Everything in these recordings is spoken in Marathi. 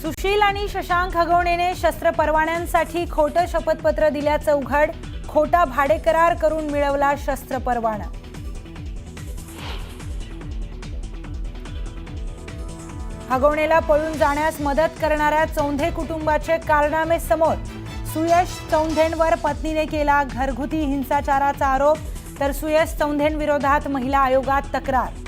सुशील आणि शशांक हगवणेने शस्त्र परवान्यांसाठी खोटं शपथपत्र दिल्याचं उघड. खोटा भाडेकरार करून मिळवला शस्त्र परवाना. हगवणेला पळून जाण्यास मदत करणाऱ्या चौंधे कुटुंबाचे कारनामे समोर. सुयश चौंधेंवर पत्नीने केला घरगुती हिंसाचाराचा आरोप, तर सुयश चौंधेंविरोधात महिला आयोगात तक्रार.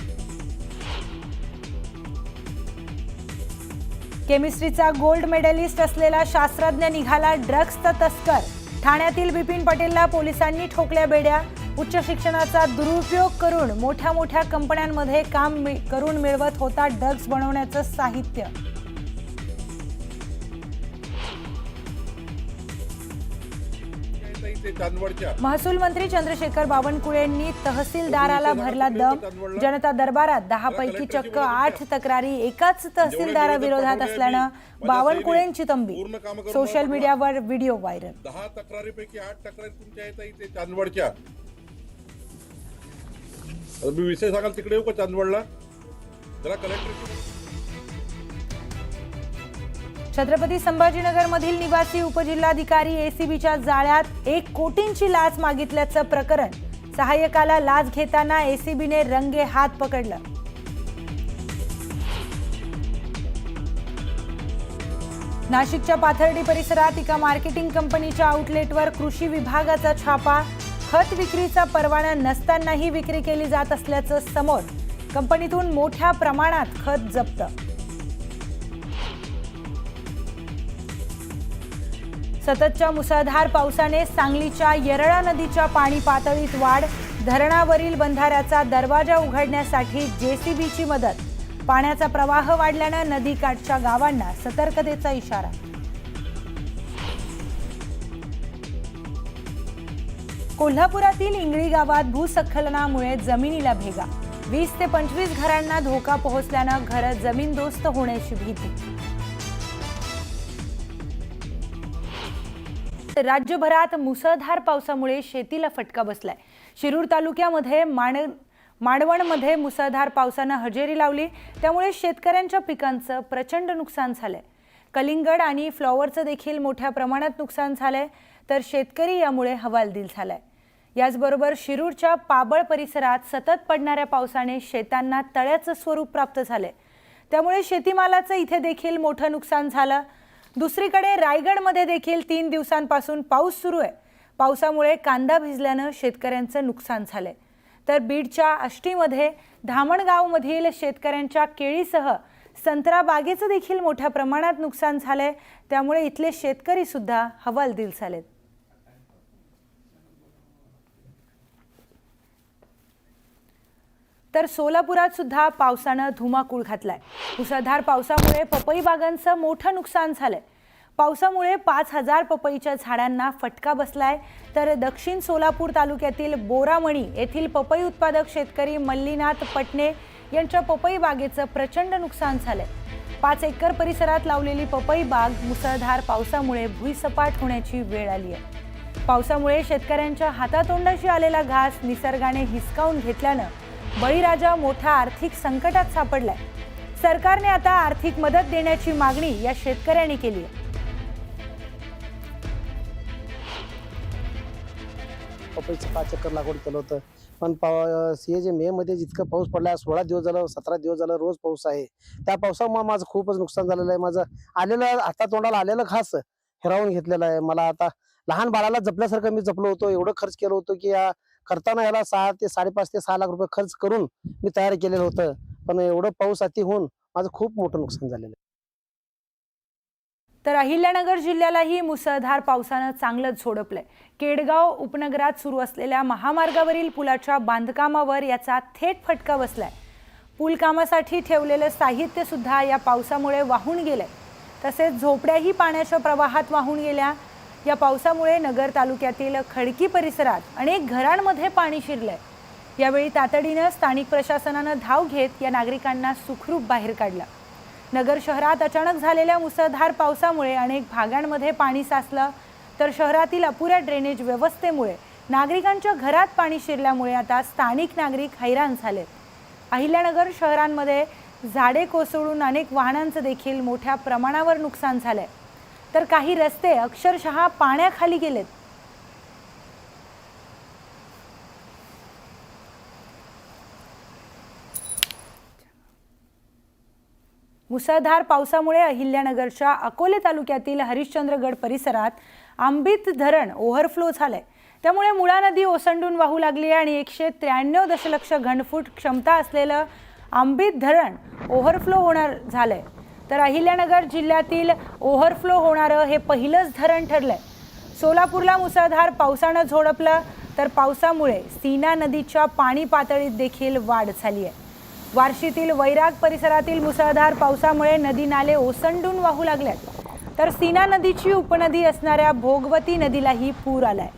केमिस्ट्रीचा गोल्ड मेडलिस्ट असलेला शास्त्रज्ञ निघाला ड्रग्सचा तस्कर. ठाण्यातील बिपिन पटेलला पोलिसांनी ठोकल्या बेड्या. उच्च शिक्षणाचा दुरुपयोग करून मोठ्या कंपन्यांमध्ये काम करून मिळवत होता ड्रग्स बनवण्याचं साहित्य. महसूल मंत्री चंद्रशेखर बावनकुळेंनी तहसीलदाराला भरला दम. जनता दरबारात 10 पैकी चक्क 8 तक्रारी एकाच तहसीलदाराविरोधात असल्यानं बावनकुळेंची तंबी. सोशल मीडियावर व्हिडिओ व्हायरल. 10 तक्रारीपैकी 8 तक्रारी तुमच्या येत इथे चांदवडच्या. मी विषय सांगाल तिकडे येऊ का चांदवडला? जरा कलेक्टर. छत्रपती संभाजीनगरमधील निवासी उपजिल्हाधिकारी एसीबीच्या जाळ्यात. 1 कोटींची लाच मागितल्याचं प्रकरण. सहाय्यकाला लाच घेताना एसीबीने रंगे हात पकडलं. नाशिकच्या पाथर्डी परिसरात एका मार्केटिंग कंपनीच्या आउटलेटवर कृषी विभागाचा छापा. खत विक्रीचा परवाना नसतानाही विक्री केली जात असल्याचं समोर. कंपनीतून मोठ्या प्रमाणात खत जप्त. सततच्या मुसळधार पावसाने सांगलीच्या येरळा नदीच्या पाणी पातळीत वाढ. धरणावरील बंधाऱ्याचा दरवाजा उघडण्यासाठी जेसीबीची मदत. पाण्याचा प्रवाह वाढल्यानं नदीकाठच्या गावांना सतर्कतेचा इशारा. कोल्हापुरातील इंगळी गावात भूस्खलनामुळे जमिनीला भेगा. 20 ते 25 घरांना धोका पोहोचल्यानं घरं जमीनदोस्त होण्याची भीती. राज्यभरात मुसळधार पावसामुळे शेतीला फटका बसलाय. शिरूर तालुक्यामध्ये मांडवणमध्ये मुसळधार पावसानं हजेरी लावली. त्यामुळे शेतकऱ्यांच्या पिकांचं प्रचंड नुकसान झालंय. कलिंगड आणि फ्लॉवरचं देखील मोठ्या प्रमाणात नुकसान झालंय, तर शेतकरी यामुळे हवालदिल झालाय. याचबरोबर शिरूरच्या पाबळ परिसरात सतत पडणाऱ्या पावसाने शेतांना तळ्याचं स्वरूप प्राप्त झालंय. त्यामुळे शेतीमालाचं इथे देखील मोठं नुकसान झालं. दुसरीकडे रायगडमध्ये देखील 3 दिवसांपासून पाऊस सुरू आहे. पावसामुळे कांदा भिजल्यानं शेतकऱ्यांचं नुकसान झालंय. तर बीडच्या आष्टीमध्ये धामणगावमधील शेतकऱ्यांच्या केळीसह संत्रा बागेचं देखील मोठ्या प्रमाणात नुकसान झालंय. त्यामुळे इथले शेतकरी सुद्धा हवालदिल झालेत. तर सोलापुरात सुद्धा पावसानं धुमाकूळ घातलाय. मुसळधार पावसामुळे पपई बागांचं मोठं नुकसान झालंय. पावसामुळे 5000 पपईच्या झाडांना फटका बसलाय. तर दक्षिण सोलापूर तालुक्यातील बोरामणी येथील पपई उत्पादक शेतकरी मल्लीनाथ पटणे यांच्या पपई बागेचं प्रचंड नुकसान झालंय. 5 एकर परिसरात लावलेली पपई बाग मुसळधार पावसामुळे भुईसपाट होण्याची वेळ आली आहे. पावसामुळे शेतकऱ्यांच्या हातातोंडाशी आलेला घास निसर्गाने हिसकावून घेतल्यानं बळीराजा मोठ्या आर्थिक संकटात सापडलाय. सरकारने आता आर्थिक मदत देण्याची मागणी या शेतकऱ्यांनी केली आहे. पपईचं 5 एकर लागवड केलं होतं, पण जे मे मध्ये जितकं पाऊस पडला, 16 दिवस झालं, 17 दिवस झालं रोज पाऊस आहे. त्या पावसामुळे माझं खूपच नुकसान झालेलं आहे. माझं आलेलं हातातोंडाला आलेलं घास हिरावून घेतलेलं आहे. मला आता लहान बाळाला जपल्यासारखं मी जपलो होतो. एवढं खर्च केलं होतं की या करताना याला 5 ते 6 लाख रुपये खर्च करून मी तयार केलेलं होतं. पण एवढं पाऊस अति होऊन माझं खूप मोठं नुकसान झालेलं आहे. तर अहिल्यानगर जिल्ह्यालाही मुसळधार पावसानं चांगलंच झोडपलंय. केडगाव उपनगरात सुरू असलेल्या महामार्गावरील पुलाच्या बांधकामावर याचा थेट फटका बसलाय. पूल कामासाठी ठेवलेलं साहित्य सुद्धा या पावसामुळे वाहून गेलंय. तसेच झोपड्याही पाण्याच्या प्रवाहात वाहून गेल्या. या पावसामुळे नगर तालुक्यातील खडकी परिसरात अनेक घरांमध्ये पाणी शिरलंय. यावेळी तातडीनं स्थानिक प्रशासनानं धाव घेत या नागरिकांना सुखरूप बाहेर काढलं. नगर शहरात अचानक झालेल्या मुसळधार पावसामुळे अनेक भागांमध्ये पाणी साचलं. तर शहरातील अपुऱ्या ड्रेनेज व्यवस्थेमुळे नागरिकांच्या घरात पाणी शिरल्यामुळे आता स्थानिक नागरिक हैराण झालेत. अहिल्यानगर शहरांमध्ये झाडे कोसळून अनेक वाहनांचं देखील मोठ्या प्रमाणावर नुकसान झालंय, तर काही रस्ते अक्षरशः पाण्याखाली गेलेत. मुसळधार पावसामुळे अहिल्यानगरच्या अकोले तालुक्यातील हरिश्चंद्रगड परिसरात आंबीत धरण ओव्हरफ्लो झालंय. त्यामुळे मुळा नदी ओसंडून वाहू लागली आहे आणि 193 दशलक्ष घनफूट क्षमता असलेलं आंबीत धरण ओव्हरफ्लो होणार झालंय. तर अहिल्यानगर जिल्ह्यातील ओव्हरफ्लो होणारं हे पहिलंच धरण ठरलंय. सोलापूरला मुसळधार पावसानं झोडपलं, तर पावसामुळे सीना नदीच्या पाणी पातळीत देखील वाढ झाली आहे. वार्शीतील वैराग परिसरातील मुसळधार पावसामुळे नदी नाले ओसंडून वाहू लागल्यात, तर सीना नदीची उपनदी असणाऱ्या भोगवती नदीलाही पूर आलाय.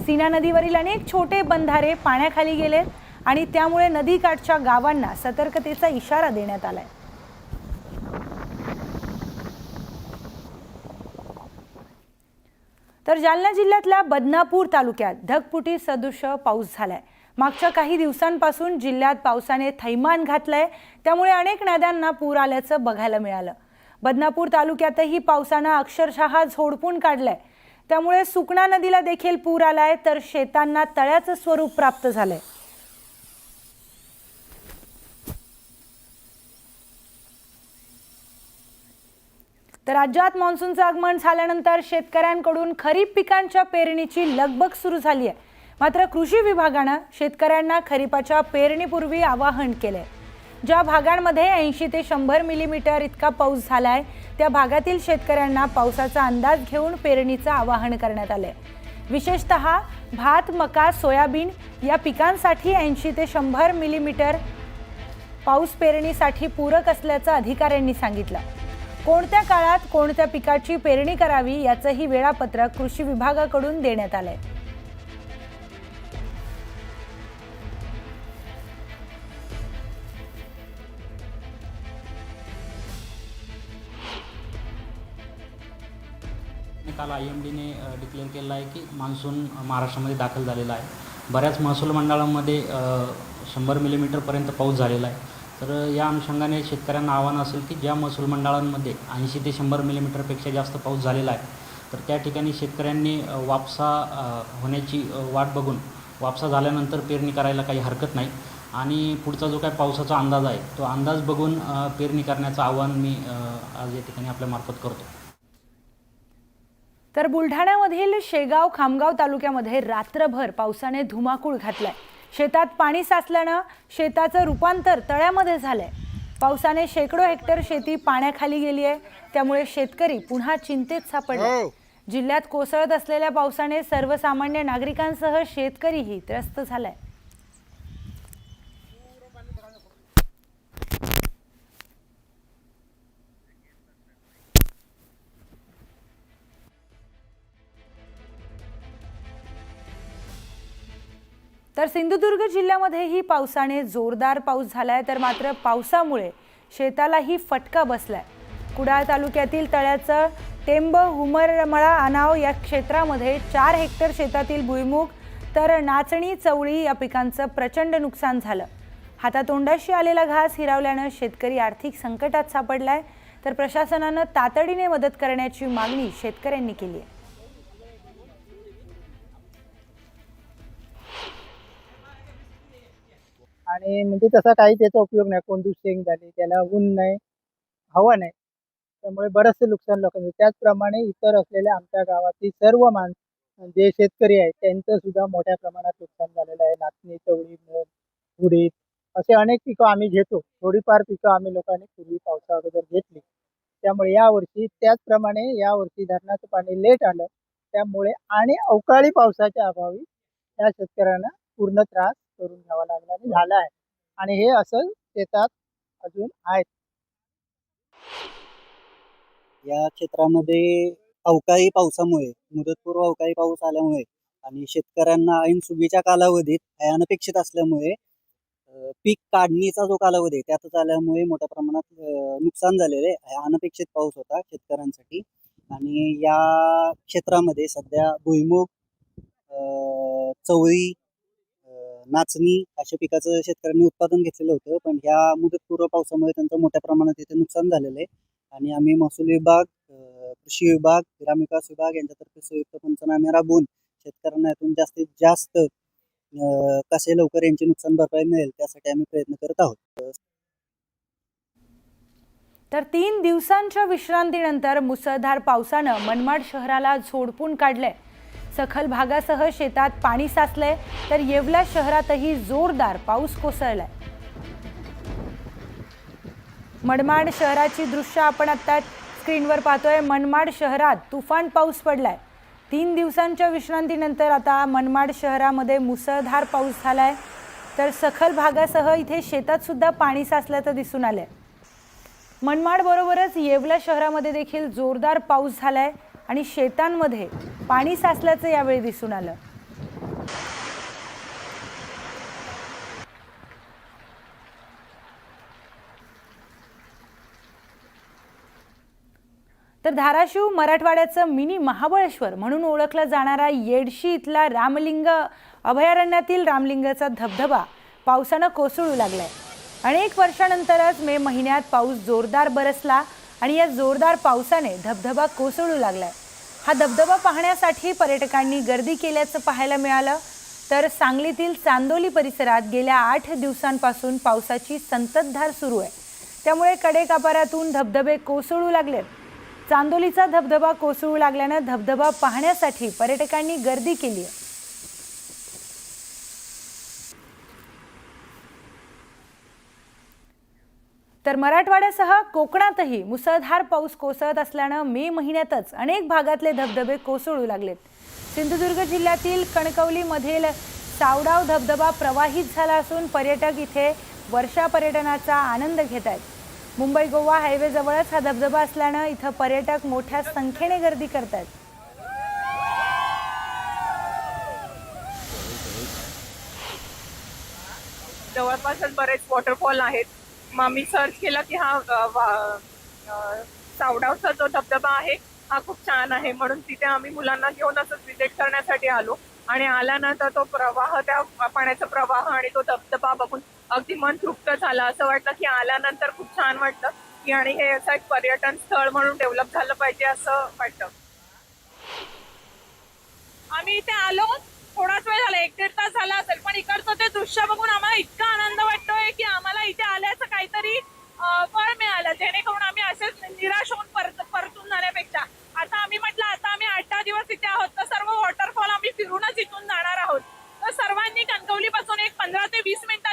सीना नदीवरील अनेक छोटे बंधारे पाण्याखाली गेलेत आणि त्यामुळे नदीकाठच्या गावांना सतर्कतेचा इशारा देण्यात आलाय. तर जालना जिल्ह्यातल्या बदनापूर तालुक्यात ढगफुटी सदृश पाऊस झालाय. मागच्या काही दिवसांपासून जिल्ह्यात पावसाने थैमान घातलंय, त्यामुळे अनेक नद्यांना पूर आल्याचं बघायला मिळालं. बदनापूर तालुक्यातही पावसानं अक्षरशः झोडपून काढलंय. त्यामुळे सुकणा नदीला देखील पूर आलाय, तर शेतांना तळ्याचं स्वरूप प्राप्त झालंय. तर राज्यात मान्सूनचं आगमन झाल्यानंतर शेतकऱ्यांकडून खरीप पिकांच्या पेरणीची लगबग सुरू झाली आहे. मात्र कृषी विभागानं शेतकऱ्यांना खरीपाच्या पेरणीपूर्वी आवाहन केलंय. ज्या भागांमध्ये 80 ते 100 मिलीमीटर इतका पाऊस झालाय, त्या भागातील शेतकऱ्यांना पावसाचा अंदाज घेऊन पेरणीचं आवाहन करण्यात आलंय. विशेषतः भात, मका, सोयाबीन या पिकांसाठी 80 ते 100 मिलीमीटर पाऊस पेरणीसाठी पूरक असल्याचं अधिकाऱ्यांनी सांगितलं. कोणत्या काळात कोणत्या पिकाची पेरणी करावी याचंही वेळापत्रक कृषी विभागाकडून देण्यात आलंय. काल IMDने डिक्लेअर केलेलं आहे की मान्सून महाराष्ट्रामध्ये दाखल झालेला आहे. बऱ्याच महसूल मंडळांमध्ये 100 मिलीमीटरपर्यंत पाऊस झालेला आहे. तर या अनुषंगाने शेतकऱ्यांना आव्हान असेल की ज्या महसूल मंडळांमध्ये 80 ते 100 मिलीमीटरपेक्षा जास्त पाऊस झालेला आहे, तर त्या ठिकाणी शेतकऱ्यांनी वापसा होण्याची वाट बघून वापसा झाल्यानंतर पेरणी करायला काही हरकत नाही. आणि पुढचा जो काय पावसाचा अंदाज आहे, तो अंदाज बघून पेरणी करण्याचं आव्हान मी आज या ठिकाणी आपल्यामार्फत करतो. तर बुलढाण्यामधील शेगाव खामगाव तालुक्यामध्ये रात्रभर पावसाने धुमाकूळ घातलाय. शेतात पाणी साचल्यानं शेताचं रूपांतर तळ्यामध्ये झालंय. पावसाने शेकडो हेक्टर शेती पाण्याखाली गेली आहे. त्यामुळे शेतकरी पुन्हा चिंतेत सापडले. जिल्ह्यात कोसळत असलेल्या पावसाने सर्वसामान्य नागरिकांसह शेतकरीही त्रस्त झालाय. तर सिंधुदुर्ग जिल्ह्यामध्येही पावसाने जोरदार पाऊस झालाय, तर मात्र पावसामुळे शेतालाही फटका बसलाय. कुडाळ तालुक्यातील तळ्याचं टेंब, हुमरमळा, आनाव या क्षेत्रामध्ये 4 हेक्टर शेतातील भुईमूग तर नाचणी, चवळी या पिकांचं प्रचंड नुकसान झालं. हातातोंडाशी आलेला घास हिरावल्यानं शेतकरी आर्थिक संकटात सापडलाय. तर प्रशासनानं तातडीने मदत करण्याची मागणी शेतकऱ्यांनी केली आहे. आणि म्हणजे तसा काही त्याचा उपयोग नाही. कोंडूस शेंग झाली, त्याला ऊन नाही, हवा नाही, त्यामुळे बरंचसे नुकसान लोकांचं. त्याचप्रमाणे इतर असलेल्या आमच्या गावातील सर्व जे शेतकरी आहेत त्यांचं सुद्धा मोठ्या प्रमाणात नुकसान झालेलं आहे. नाचणी, चवळी, मूग, उडीद असे अनेक पिकं आम्ही घेतो. थोडीफार पिकं आम्ही लोकांनी पूर्वी पावसा अगोदर घेतली. त्यामुळे यावर्षी त्याचप्रमाणे यावर्षी धरणाचं पाणी लेट आलं, त्यामुळे आणि अवकाळी पावसाच्या अभावी या शेतकऱ्यांना पूर्ण त्रास करून घ्यावा लागला आणि झाला आहे. आणि हे असं शेतात अजून आहेत. या क्षेत्रामध्ये अवकाळी पावसामुळे, मुदतपूर्व अवकाळी पाऊस आल्यामुळे आणि शेतकऱ्यांना ऐन सुगीच्या कालावधीत अनपेक्षित असल्यामुळे पीक काढणीचा जो कालावधी आहे त्यातच आल्यामुळे मोठ्या प्रमाणात नुकसान झालेलं आहे. अनपेक्षित पाऊस होता शेतकऱ्यांसाठी. आणि या क्षेत्रामध्ये सध्या भुईमूग, चवळी, नाचणी अशा पिकाचं शेतकऱ्यांनी उत्पादन घेतलेलं होतं, पण ह्या मुदतपूर्व पावसामुळे त्यांचं मोठ्या प्रमाणात इथे नुकसान झालेलं आहे. आणि आम्ही महसूल विभाग, कृषी विभाग, ग्रामविकास विभाग यांच्यातर्फे संयुक्त पंचनामे राबवून शेतकऱ्यांना यातून जास्तीत जास्त कसे लवकर यांची नुकसान भरपाई मिळेल त्यासाठी आम्ही प्रयत्न करत आहोत. तर 3 दिवसांच्या विश्रांतीनंतर मुसळधार पावसानं मनमाड शहराला झोडपून काढलंय. सखल भागासह शेतात पाणी साचलंय, तर येवला शहरातही जोरदार पाऊस कोसळलाय. मनमाड शहराची दृश्य आपण आता स्क्रीनवर पाहतोय. मनमाड शहरात तुफान पाऊस पडलाय. 3 दिवसांच्या विश्रांतीनंतर आता मनमाड शहरामध्ये मुसळधार पाऊस झालाय, तर सखल भागासह इथे शेतात सुद्धा पाणी साचल्याचं दिसून आलंय. मनमाड बरोबरच येवला शहरामध्ये देखील जोरदार पाऊस झालाय आणि शेतांमध्ये पाणी साचल्याचं यावेळी दिसून आलं. तर धाराशिव मराठवाड्याचं मिनी महाबळेश्वर म्हणून ओळखला जाणारा येडशी इथला रामलिंग अभयारण्यातील रामलिंगाचा धबधबा पावसानं कोसळू लागलाय. अनेक वर्षानंतरच मे महिन्यात पाऊस जोरदार बरसला आणि या जोरदार पावसाने धबधबा कोसळू लागलाय. हा धबधबा पाहण्यासाठी पर्यटकांनी गर्दी केल्याचं पाहायला मिळालं. तर सांगलीतील चांदोली परिसरात गेल्या 8 दिवसांपासून पावसाची संततधार सुरू आहे, त्यामुळे कडेकापारातून धबधबे कोसळू लागले. चांदोलीचा धबधबा कोसळू लागल्यानं धबधबा पाहण्यासाठी पर्यटकांनी गर्दी केली आहे. तर मराठवाड्यासह कोकणातही मुसळधार पाऊस कोसळत असल्यानं मे महिन्यातच अनेक भागातले धबधबे कोसळू लागलेत. सिंधुदुर्ग जिल्ह्यातील कणकवलीमधील सावडाव धबधबा प्रवाहित झाला असून पर्यटक इथे वर्षा पर्यटनाचा आनंद घेत आहेत. मुंबई गोवा हायवे जवळच हा धबधबा असल्यानं इथं पर्यटक मोठ्या संख्येने गर्दी करतात. जवळपासच बरेच वॉटरफॉल आहेत. मग मी सर्च केला की हा सावडावचा जो धबधबा आहे हा खूप छान आहे, म्हणून तिथे आम्ही मुलांना घेऊन असंच विजिट करण्यासाठी आलो. आणि आल्यानंतर तो प्रवाह, त्या पाण्याचा प्रवाह आणि तो धबधबा बघून अगदी मन तृप्त झालं. असं वाटलं की आल्यानंतर खूप छान वाटलं की आणि हे असं एक पर्यटन स्थळ म्हणून डेव्हलप झालं पाहिजे असं वाटतं. आम्ही इथे आलो थोडाच वेळ झाला, 1-1.5 तास झाला असेल, पण इकडचं ते दृश्य बघून आम्हाला इतका आनंद वाटतोय की आम्हाला इथे आल्याचं काहीतरी फळ मिळालं, जेणेकरून आम्ही असेच निराश होऊन परतून जाण्यापेक्षा आता आम्ही म्हटलं आता आम्ही 8-10 दिवस इथे आहोत तर सर्व वॉटरफॉल आम्ही फिरूनच इथून जाणार आहोत. तर सर्वांनी कणकवलीपासून एक 15 ते 20 मिनिटं